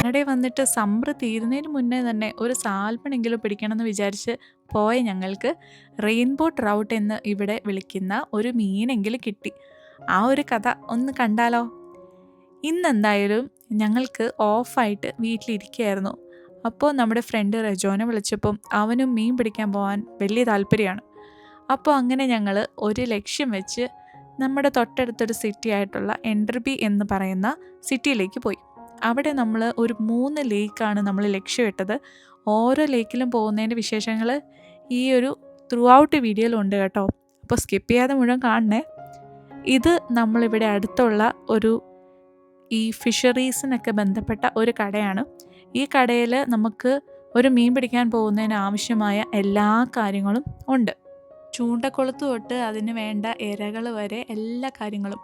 ഇവിടെ വന്നിട്ട് സമ്മർ തീരുന്നതിന് മുന്നേ തന്നെ ഒരു സാൽമണെങ്കിലും പിടിക്കണമെന്ന് വിചാരിച്ച് പോയ ഞങ്ങൾക്ക് റെയിൻബോ ട്രൗട്ട് എന്ന് ഇവിടെ വിളിക്കുന്ന ഒരു മീനെങ്കിലും കിട്ടി. ആ ഒരു കഥ ഒന്ന് കണ്ടാലോ? ഇന്നെന്തായാലും ഞങ്ങൾക്ക് ഓഫായിട്ട് വീട്ടിലിരിക്കുകയായിരുന്നു. അപ്പോൾ നമ്മുടെ ഫ്രണ്ട് റെജോനെ വിളിച്ചപ്പം അവനും മീൻ പിടിക്കാൻ പോകാൻ വലിയ താല്പര്യമാണ്. അപ്പോൾ അങ്ങനെ ഞങ്ങൾ ഒരു ലക്ഷ്യം വെച്ച് നമ്മുടെ തൊട്ടടുത്തൊരു സിറ്റി ആയിട്ടുള്ള എൻഡർബി എന്ന് പറയുന്ന സിറ്റിയിലേക്ക് പോയി. അവിടെ നമ്മൾ ഒരു 3 ലേക്കാണ് നമ്മൾ ലക്ഷ്യമിട്ടത്. ഓരോ ലേക്കിലും പോകുന്നതിൻ്റെ വിശേഷങ്ങൾ ഈ ഒരു ത്രൂ ഔട്ട് വീഡിയോയിലുണ്ട് കേട്ടോ. അപ്പോൾ സ്കിപ്പ് ചെയ്യാതെ മുഴുവൻ കാണണേ. ഇത് നമ്മളിവിടെ അടുത്തുള്ള ഒരു ഈ ഫിഷറീസിനൊക്കെ ബന്ധപ്പെട്ട ഒരു കടയാണ്. ഈ കടയിൽ നമുക്ക് ഒരു മീൻ പിടിക്കാൻ പോകുന്നതിന് ആവശ്യമായ എല്ലാ കാര്യങ്ങളും ഉണ്ട്. ചൂണ്ടക്കുളത്ത് തൊട്ട് അതിന് വേണ്ട ഇരകൾ വരെ എല്ലാ കാര്യങ്ങളും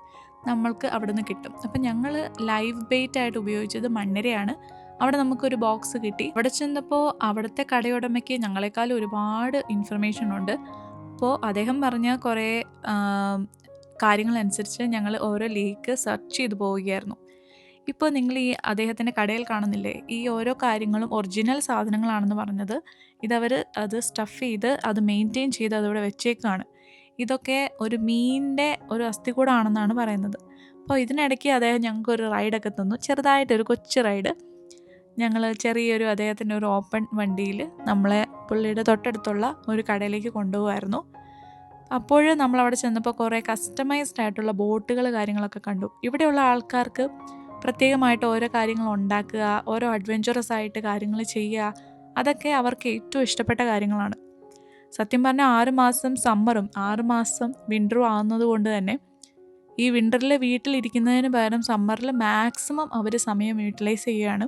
നമ്മൾക്ക് അവിടെ നിന്ന് കിട്ടും. അപ്പം ഞങ്ങൾ ലൈവ് ബെയ്റ്റ് ആയിട്ട് ഉപയോഗിച്ചത് മണ്ണിരയാണ്. അവിടെ നമുക്കൊരു ബോക്സ് കിട്ടി. അവിടെ ചെന്നപ്പോൾ അവിടുത്തെ കടയുടമയ്ക്ക് ഞങ്ങളെക്കാളും ഒരുപാട് ഇൻഫർമേഷൻ ഉണ്ട്. അപ്പോൾ അദ്ദേഹം പറഞ്ഞ കുറേ കാര്യങ്ങളനുസരിച്ച് ഞങ്ങൾ ഓരോ ലേക്ക് സെർച്ച് ചെയ്ത് പോവുകയായിരുന്നു. ഇപ്പോൾ നിങ്ങൾ ഈ അദ്ദേഹത്തിൻ്റെ കടയിൽ കാണുന്നില്ലേ, ഈ ഓരോ കാര്യങ്ങളും ഒറിജിനൽ സാധനങ്ങളാണെന്ന് പറഞ്ഞത്. അത് സ്റ്റഫ് ചെയ്ത് അത് മെയിൻറ്റെയിൻ ചെയ്ത് അതവിടെ വെച്ചേക്കാണ്. ഇതൊക്കെ ഒരു മീനിൻ്റെ ഒരു അസ്ഥികൂടാണെന്നാണ് പറയുന്നത്. അപ്പോൾ ഇതിനിടയ്ക്ക് അദ്ദേഹം ഞങ്ങൾക്കൊരു റൈഡൊക്കെ തന്നു, ചെറുതായിട്ടൊരു കൊച്ചു റൈഡ്. ഞങ്ങൾ ചെറിയൊരു അദ്ദേഹത്തിൻ്റെ ഒരു ഓപ്പൺ വണ്ടിയിൽ നമ്മളെ പുള്ളിയുടെ തൊട്ടടുത്തുള്ള ഒരു കടയിലേക്ക് കൊണ്ടുപോകുമായിരുന്നു. അപ്പോൾ നമ്മളവിടെ ചെന്നപ്പോൾ കുറേ കസ്റ്റമൈസ്ഡ് ആയിട്ടുള്ള ബോട്ടുകൾ കാര്യങ്ങളൊക്കെ കണ്ടു. ഇവിടെയുള്ള ആൾക്കാർക്ക് പ്രത്യേകമായിട്ട് ഓരോ കാര്യങ്ങൾ ഉണ്ടാക്കുക, ഓരോ അഡ്വെഞ്ചറസ് ആയിട്ട് കാര്യങ്ങൾ ചെയ്യുക, അതൊക്കെ അവർക്ക് ഏറ്റവും ഇഷ്ടപ്പെട്ട കാര്യങ്ങളാണ്. സത്യം പറഞ്ഞാൽ 6 മാസം സമ്മറും 6 മാസം വിൻ്ററും ആകുന്നത് കൊണ്ട് തന്നെ ഈ വിൻ്ററിൽ വീട്ടിലിരിക്കുന്നതിന് പകരം സമ്മറിൽ മാക്സിമം അവർ സമയം യൂട്ടിലൈസ് ചെയ്യുകയാണ്.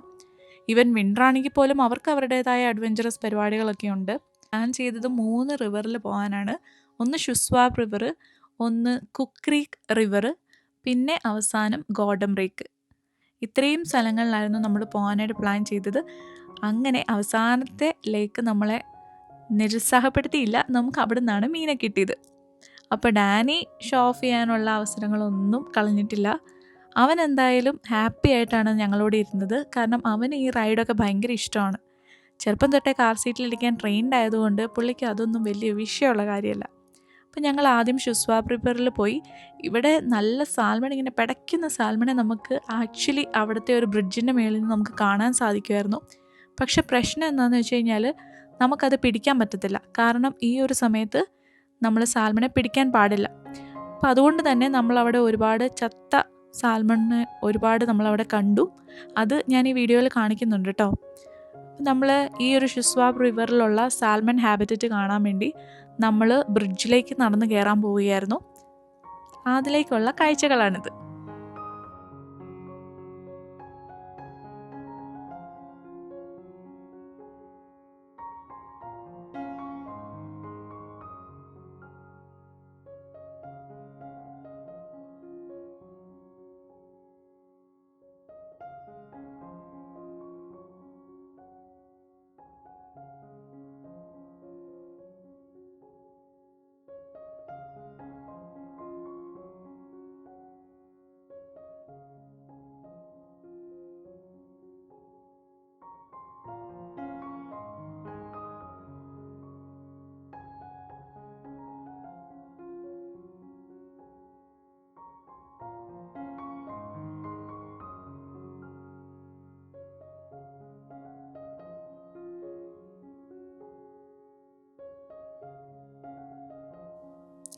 ഈവൻ വിൻ്റർ ആണെങ്കിൽ പോലും അവർക്ക് അവരുടേതായ അഡ്വെഞ്ചറസ് പരിപാടികളൊക്കെ ഉണ്ട്. പ്ലാൻ ചെയ്തത് 3 റിവറിൽ പോകാനാണ്. ഒന്ന് ഷുസ്വാബ് റിവർ, ഒന്ന് കുക്ക് ക്രീക്ക് റിവർ, പിന്നെ അവസാനം ഗോഡം റേക്ക്. ഇത്രയും സ്ഥലങ്ങളിലായിരുന്നു നമ്മൾ പോകാനായിട്ട് പ്ലാൻ ചെയ്തത്. അങ്ങനെ അവസാനത്തെ ലേക്ക് നമ്മളെ നിരുത്സാഹപ്പെടുത്തിയില്ല. നമുക്ക് അവിടെ നിന്നാണ് മീനെ കിട്ടിയത്. അപ്പോൾ ഡാനി ഷോ ഓഫ് ചെയ്യാനുള്ള അവസരങ്ങളൊന്നും കളഞ്ഞിട്ടില്ല. അവൻ എന്തായാലും ഹാപ്പി ആയിട്ടാണ് ഞങ്ങളോട് ഇരുന്നത്. കാരണം അവന് ഈ റൈഡൊക്കെ ഭയങ്കര ഇഷ്ടമാണ്. ചെറുപ്പം തൊട്ടേ കാർ സീറ്റിലിരിക്കാൻ ട്രെയിൻഡ് ആയതുകൊണ്ട് പുള്ളിക്ക് അതൊന്നും വലിയ വിഷയമുള്ള കാര്യമല്ല. അപ്പോൾ ഞങ്ങൾ ആദ്യം ഷുസ്വാബ് റിവറിൽ പോയി. ഇവിടെ നല്ല സാൽമൺ, ഇങ്ങനെ പിടയ്ക്കുന്ന സാൽമണെ നമുക്ക് ആക്ച്വലി അവിടുത്തെ ഒരു ബ്രിഡ്ജിൻ്റെ മേളിൽ നിന്ന് നമുക്ക് കാണാൻ സാധിക്കുമായിരുന്നു. പക്ഷെ പ്രശ്നം എന്താണെന്ന് വെച്ച് കഴിഞ്ഞാൽ നമുക്കത് പിടിക്കാൻ പറ്റത്തില്ല. കാരണം ഈ ഒരു സമയത്ത് നമ്മൾ സാൽമണെ പിടിക്കാൻ പാടില്ല. അപ്പോൾ അതുകൊണ്ട് തന്നെ നമ്മളവിടെ ഒരുപാട് ചത്ത സാൽമണിനെ ഒരുപാട് നമ്മളവിടെ കണ്ടു. അത് ഞാൻ ഈ വീഡിയോയിൽ കാണിക്കുന്നുണ്ട് കേട്ടോ. നമ്മൾ ഈ ഒരു ഷുസ്വാബ് റിവറിലുള്ള സാൽമൺ ഹാബിറ്ററ്റ് കാണാൻ വേണ്ടി നമ്മൾ ബ്രിഡ്ജിലേക്ക് നടന്ന് കയറാൻ പോവുകയായിരുന്നു. അതിലേക്കുള്ള കാഴ്ചകളാണിത്.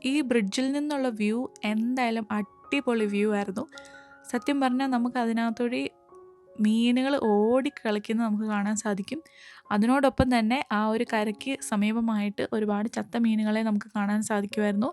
ഈ ബ്രിഡ്ജിൽ നിന്നുള്ള വ്യൂ എന്തായാലും അടിപൊളി വ്യൂ ആയിരുന്നു. സത്യം പറഞ്ഞാൽ നമുക്ക് അതിനകത്തൂടി മീനുകൾ ഓടിക്കളിക്കുന്നത് നമുക്ക് കാണാൻ സാധിക്കും. അതിനോടൊപ്പം തന്നെ ആ ഒരു കരയ്ക്ക് സമീപമായിട്ട് ഒരുപാട് ചത്ത മീനുകളെ നമുക്ക് കാണാൻ സാധിക്കുമായിരുന്നു.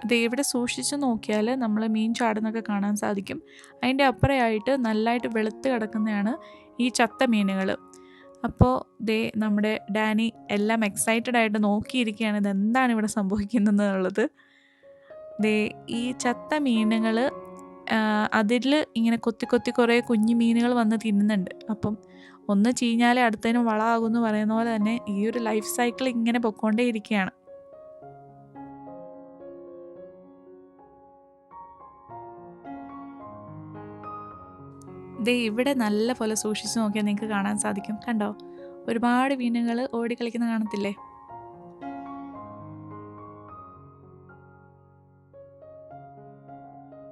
ദേ ഇവിടെ സൂക്ഷിച്ച് നോക്കിയാൽ നമ്മൾ മീൻ ചാടുന്നൊക്കെ കാണാൻ സാധിക്കും. അതിൻ്റെ അപ്പുറമായിട്ട് നല്ലതായിട്ട് വെളുത്ത് കിടക്കുന്നതാണ് ഈ ചത്ത മീനുകൾ. അപ്പോൾ ദേ നമ്മുടെ ഡാനി എല്ലാം എക്സൈറ്റഡ് ആയിട്ട് നോക്കിയിരിക്കുകയാണ് ഇതെന്താണ് ഇവിടെ സംഭവിക്കുന്നതെന്നുള്ളത്. ദേ ഈ ചത്ത മീനുകൾ അതിൽ ഇങ്ങനെ കൊത്തി കൊത്തി കുറേ കുഞ്ഞു മീനുകൾ വന്ന് തിന്നുന്നുണ്ട്. അപ്പം ഒന്ന് ചീഞ്ഞാലേ അടുത്തതിന് വളമാകും എന്ന് പറയുന്ന പോലെ തന്നെ ഈ ഒരു ലൈഫ് സൈക്കിൾ ഇങ്ങനെ പൊക്കോണ്ടേ ഇരിക്കുകയാണ്. ദേ ഇവിടെ നല്ല പോലെ സൂക്ഷിച്ച് നോക്കിയാൽ നിങ്ങൾക്ക് കാണാൻ സാധിക്കും. കണ്ടോ, ഒരുപാട് മീനുകൾ ഓടിക്കളിക്കുന്ന കാണത്തില്ലേ?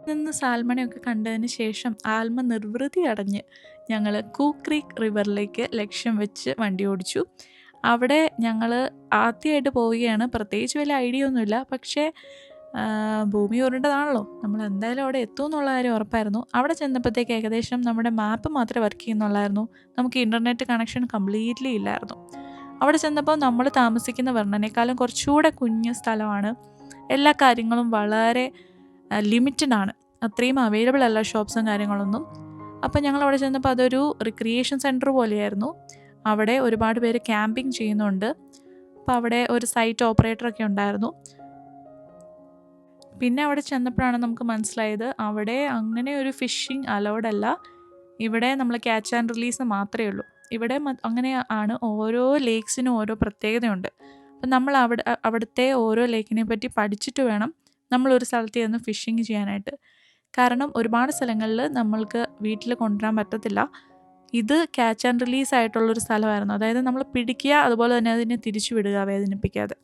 നിന്ന് സാൽമണയൊക്കെ കണ്ടതിന് ശേഷം ആൽമ നിർവൃതി അടഞ്ഞ് ഞങ്ങൾ ക്രീക്ക് റിവറിലേക്ക് ലക്ഷ്യം വെച്ച് വണ്ടി ഓടിച്ചു. അവിടെ ഞങ്ങൾ ആദ്യമായിട്ട് പോവുകയാണ്. പ്രത്യേകിച്ച് വലിയ ഐഡിയ ഒന്നുമില്ല. പക്ഷേ ഭൂമി ഉരുണ്ടതാണല്ലോ, നമ്മൾ എന്തായാലും അവിടെ എത്തും എന്നുള്ള കാര്യം ഉറപ്പായിരുന്നു. അവിടെ ചെന്നപ്പോഴത്തേക്ക് ഏകദേശം നമ്മുടെ മാപ്പ് മാത്രമേ വർക്ക് ചെയ്യുന്നുള്ളായിരുന്നു. നമുക്ക് ഇൻ്റർനെറ്റ് കണക്ഷൻ കംപ്ലീറ്റ്ലി ഇല്ലായിരുന്നു. അവിടെ ചെന്നപ്പോൾ നമ്മൾ താമസിക്കുന്ന വെർണനേക്കാളും കുറച്ചുകൂടെ കുഞ്ഞ് സ്ഥലമാണ്. എല്ലാ കാര്യങ്ങളും വളരെ ലിമിറ്റഡ് ആണ്. അത്രയും അവൈലബിൾ അല്ല ഷോപ്സും കാര്യങ്ങളൊന്നും. അപ്പോൾ ഞങ്ങൾ അവിടെ ചെന്നപ്പോൾ അതൊരു റിക്രിയേഷൻ സെൻറ്റർ പോലെയായിരുന്നു. അവിടെ ഒരുപാട് പേര് ക്യാമ്പിംഗ് ചെയ്യുന്നുണ്ട്. അപ്പോൾ അവിടെ ഒരു സൈറ്റ് ഓപ്പറേറ്ററൊക്കെ ഉണ്ടായിരുന്നു. പിന്നെ അവിടെ ചെന്നപ്പോഴാണ് നമുക്ക് മനസ്സിലായത് അവിടെ അങ്ങനെ ഒരു ഫിഷിംഗ് അലൗഡ് അല്ല. ഇവിടെ നമ്മൾ ക്യാച്ച് ആൻഡ് റിലീസ് മാത്രമേ ഉള്ളൂ. ഇവിടെ അങ്ങനെ ആണ്. ഓരോ ലേക്സിനും ഓരോ പ്രത്യേകതയുണ്ട്. അപ്പം നമ്മൾ അവിടുത്തെ ഓരോ ലേക്കിനെ പറ്റി പഠിച്ചിട്ട് വേണം നമ്മളൊരു സ്ഥലത്ത് ചെന്ന് ഫിഷിങ് ചെയ്യാനായിട്ട്. കാരണം ഒരുപാട് സ്ഥലങ്ങളിൽ നമ്മൾക്ക് വീട്ടിൽ കൊണ്ടുവരാൻ പറ്റത്തില്ല. ഇത് ക്യാച്ച് ആൻഡ് റിലീസ് ആയിട്ടുള്ളൊരു സ്ഥലമായിരുന്നു. അതായത് നമ്മൾ പിടിക്കുക, അതുപോലെ തന്നെ അതിനെ തിരിച്ചു വിടുക വേദനിപ്പിക്കാതെ.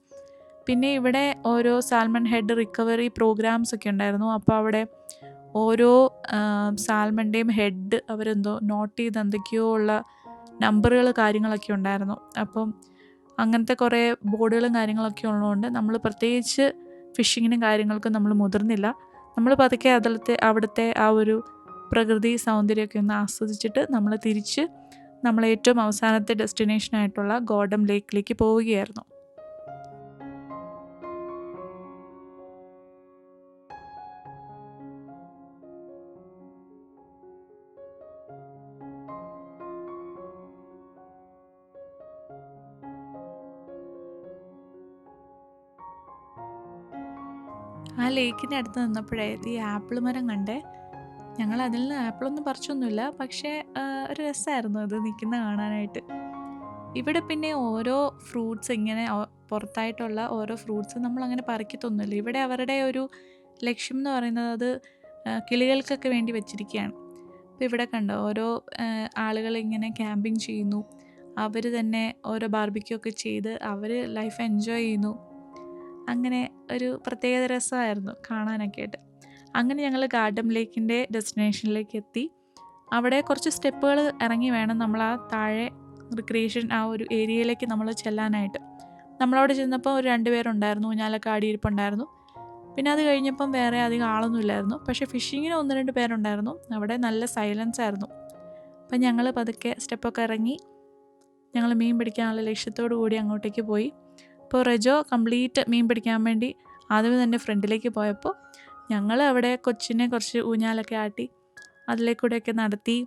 പിന്നെ ഇവിടെ ഓരോ സാൽമൺ ഹെഡ് റിക്കവറി പ്രോഗ്രാംസ് ഒക്കെ ഉണ്ടായിരുന്നു. അപ്പോൾ അവിടെ ഓരോ സാൽമണിൻ്റെയും ഹെഡ് അവരെന്തോ നോട്ട് ചെയ്ത് എന്തൊക്കെയോ ഉള്ള നമ്പറുകൾ കാര്യങ്ങളൊക്കെ ഉണ്ടായിരുന്നു. അപ്പം അങ്ങനത്തെ കുറേ ബോർഡുകളും കാര്യങ്ങളൊക്കെ ഉള്ളതുകൊണ്ട് നമ്മൾ പ്രത്യേകിച്ച് ഫിഷിങ്ങിനും കാര്യങ്ങൾക്കും നമ്മൾ മുതിർന്നില്ല. നമ്മൾ പതുക്കെ അവിടുത്തെ ആ ഒരു പ്രകൃതി സൗന്ദര്യമൊക്കെ ഒന്ന് ആസ്വദിച്ചിട്ട് നമ്മൾ തിരിച്ച് നമ്മൾ ഏറ്റവും അവസാനത്തെ ഡെസ്റ്റിനേഷനായിട്ടുള്ള ഗോഡം ലേക്കിലേക്ക് പോവുകയായിരുന്നു. ആ ലേക്കിൻ്റെ അടുത്ത് നിന്നപ്പോഴേ ഈ ആപ്പിൾ മരം കണ്ടേ. ഞങ്ങൾ അതിൽ നിന്ന് ആപ്പിളൊന്നും പറിച്ചൊന്നുമില്ല. പക്ഷേ ഒരു രസമായിരുന്നു അത് നിൽക്കുന്ന കാണാനായിട്ട്. ഇവിടെ പിന്നെ ഓരോ ഫ്രൂട്ട്സ് ഇങ്ങനെ പുറത്തായിട്ടുള്ള ഓരോ ഫ്രൂട്ട്സ് നമ്മളങ്ങനെ പറിക്കത്തൊന്നുമില്ല. ഇവിടെ അവരുടെ ഒരു ലക്ഷ്യം എന്ന് പറയുന്നത് അത് കിളികൾക്കൊക്കെ വേണ്ടി വെച്ചിരിക്കുകയാണ്. അപ്പോൾ ഇവിടെ കണ്ടോ ഓരോ ആളുകൾ ഇങ്ങനെ ക്യാമ്പിങ് ചെയ്യുന്നു. അവർ തന്നെ ഓരോ ബാർബിക്യൂ ഒക്കെ ചെയ്ത് അവർ ലൈഫ് എൻജോയ് ചെയ്യുന്നു. അങ്ങനെ ഒരു പ്രത്യേകത രസമായിരുന്നു കാണാനൊക്കെ ആയിട്ട്. അങ്ങനെ ഞങ്ങൾ ഗാർഡൻ ലേക്കിൻ്റെ ഡെസ്റ്റിനേഷനിലേക്ക് എത്തി. അവിടെ കുറച്ച് സ്റ്റെപ്പുകൾ ഇറങ്ങി വേണം നമ്മൾ ആ താഴെ റിക്രിയേഷൻ ആ ഒരു ഏരിയയിലേക്ക് നമ്മൾ ചെല്ലാനായിട്ട്. നമ്മളവിടെ ചെന്നപ്പോൾ ഒരു 2 പേരുണ്ടായിരുന്നു, ഊഞ്ഞാലൊക്കെ ആടിയിരിപ്പുണ്ടായിരുന്നു. പിന്നെ അത് കഴിഞ്ഞപ്പം വേറെ അധികം ആളൊന്നും ഇല്ലായിരുന്നു. പക്ഷേ ഫിഷിങ്ങിന് 1-2 പേരുണ്ടായിരുന്നു. അവിടെ നല്ല സൈലൻസ് ആയിരുന്നു. അപ്പം ഞങ്ങൾ പതുക്കെ സ്റ്റെപ്പൊക്കെ ഇറങ്ങി ഞങ്ങൾ മീൻ പിടിക്കാനുള്ള ലക്ഷ്യത്തോടു കൂടി അങ്ങോട്ടേക്ക് പോയി. അപ്പോൾ റെജോ കംപ്ലീറ്റ് മീൻ പിടിക്കാൻ വേണ്ടി ആദ്യമേ തന്നെ ഫ്രണ്ടിലേക്ക് പോയപ്പോൾ ഞങ്ങൾ അവിടെ കൊച്ചിനെ കുറച്ച് ഊഞ്ഞാലൊക്കെ ആട്ടി അതിലേക്കൂടെയൊക്കെ നടത്തി.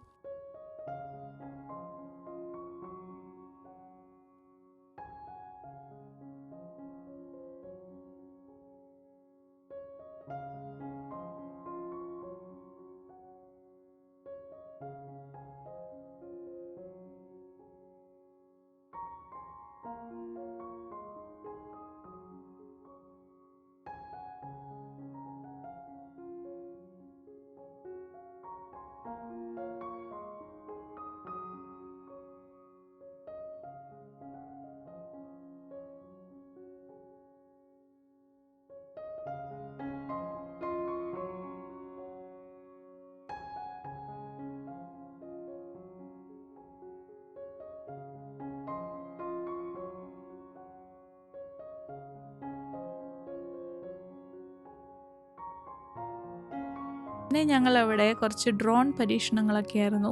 പിന്നെ ഞങ്ങളവിടെ കുറച്ച് ഡ്രോൺ പരീക്ഷണങ്ങളൊക്കെ ആയിരുന്നു.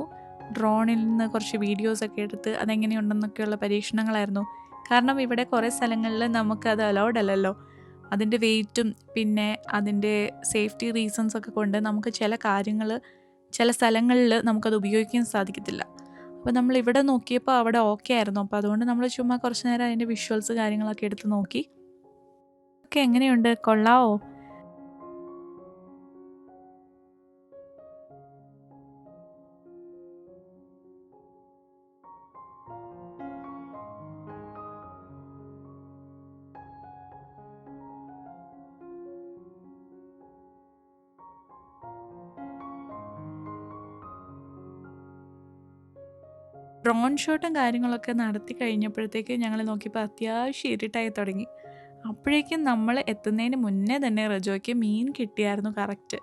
ഡ്രോണിൽ നിന്ന് കുറച്ച് വീഡിയോസൊക്കെ എടുത്ത് അതെങ്ങനെയുണ്ടെന്നൊക്കെയുള്ള പരീക്ഷണങ്ങളായിരുന്നു. കാരണം ഇവിടെ കുറേ സ്ഥലങ്ങളിൽ നമുക്കത് അലൗഡ് അല്ലല്ലോ. അതിൻ്റെ വെയിറ്റും പിന്നെ അതിൻ്റെ സേഫ്റ്റി റീസൺസൊക്കെ കൊണ്ട് നമുക്ക് ചില കാര്യങ്ങൾ ചില സ്ഥലങ്ങളിൽ നമുക്കത് ഉപയോഗിക്കാൻ സാധിക്കത്തില്ല. അപ്പോൾ നമ്മൾ ഇവിടെ നോക്കിയപ്പോൾ അവിടെ ഓക്കെ ആയിരുന്നു. അപ്പോൾ അതുകൊണ്ട് നമ്മൾ ചുമ്മാ കുറച്ച് നേരം അതിൻ്റെ വിഷ്വൽസ് കാര്യങ്ങളൊക്കെ എടുത്ത് നോക്കി. ഒക്കെ എങ്ങനെയുണ്ട്? കൊള്ളാവോ? ഡ്രോൺ ഷോട്ടും കാര്യങ്ങളൊക്കെ നടത്തി കഴിഞ്ഞപ്പോഴത്തേക്ക് ഞങ്ങൾ നോക്കിയപ്പോൾ അത്യാവശ്യം ഇരുട്ടായി തുടങ്ങി. അപ്പോഴേക്കും നമ്മൾ എത്തുന്നതിന് മുന്നേ തന്നെ റജോയ്ക്ക് മീൻ കിട്ടിയായിരുന്നു കറക്റ്റ്.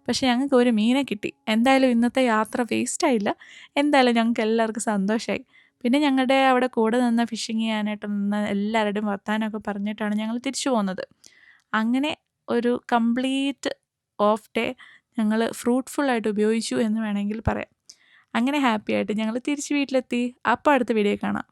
പക്ഷേ ഞങ്ങൾക്ക് ഒരു മീനെ കിട്ടി. എന്തായാലും ഇന്നത്തെ യാത്ര വേസ്റ്റായില്ല. എന്തായാലും ഞങ്ങൾക്ക് എല്ലാവർക്കും സന്തോഷമായി. പിന്നെ ഞങ്ങളുടെ അവിടെ കൂടെ നിന്ന് ഫിഷിങ് ചെയ്യാനായിട്ട് നിന്ന് എല്ലാവരുടെയും വർത്താനമൊക്കെ പറഞ്ഞിട്ടാണ് ഞങ്ങൾ തിരിച്ചു പോന്നത്. അങ്ങനെ ഒരു കംപ്ലീറ്റ് ഓഫ് ഡേ ഞങ്ങൾ ഫ്രൂട്ട്ഫുള്ളായിട്ട് ഉപയോഗിച്ചു എന്ന് വേണമെങ്കിൽ പറയാം. അങ്ങനെ ഹാപ്പിയായിട്ട് ഞങ്ങൾ തിരിച്ച് വീട്ടിലെത്തി. അപ്പോൾ അടുത്ത വീഡിയോ കാണാം.